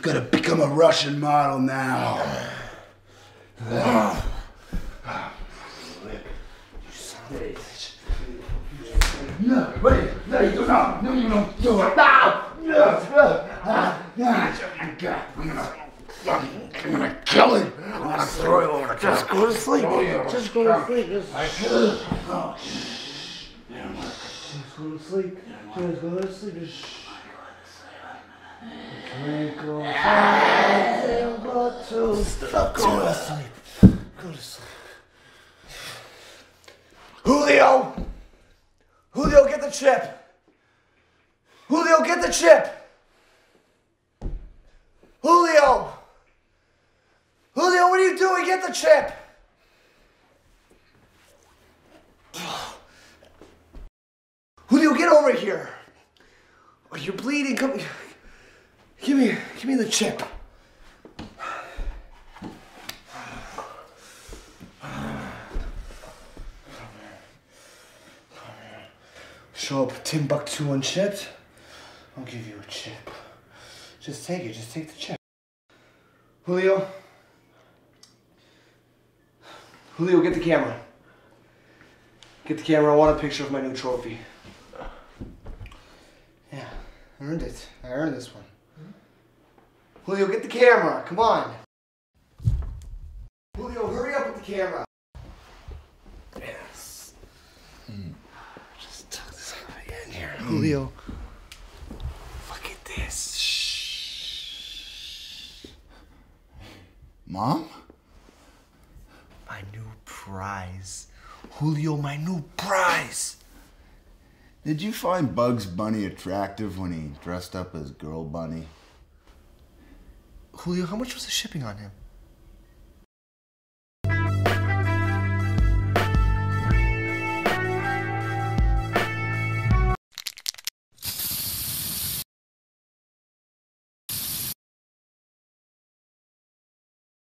Gonna become a Russian model now. No, wait, no, you do not. No, you don't do it. No! I'm gonna kill him. I'm gonna throw him over the Just go to sleep. Just go to sleep. Just go to sleep. Just go to sleep. Twinkle, twinkle, stop. Go to sleep. Go to sleep. Julio! Julio, get the chip! Julio, get the chip! Julio! Julio, what are you doing? Get the chip! Julio, get over here! Oh, you're bleeding. Come, give me the chip. Show up Timbuktu unchipped. I'll give you a chip. Just take it. Just take the chip. Julio. Julio, get the camera. Get the camera. I want a picture of my new trophy. Yeah, I earned it. I earned this one. Julio, get the camera. Come on. Julio, hurry up with the camera. Yes. Just tuck this in here. Julio. Look at this. Shh. Mom? My new prize. Julio, my new prize. Did you find Bugs Bunny attractive when he dressed up as Girl Bunny? Julio, how much was the shipping on him?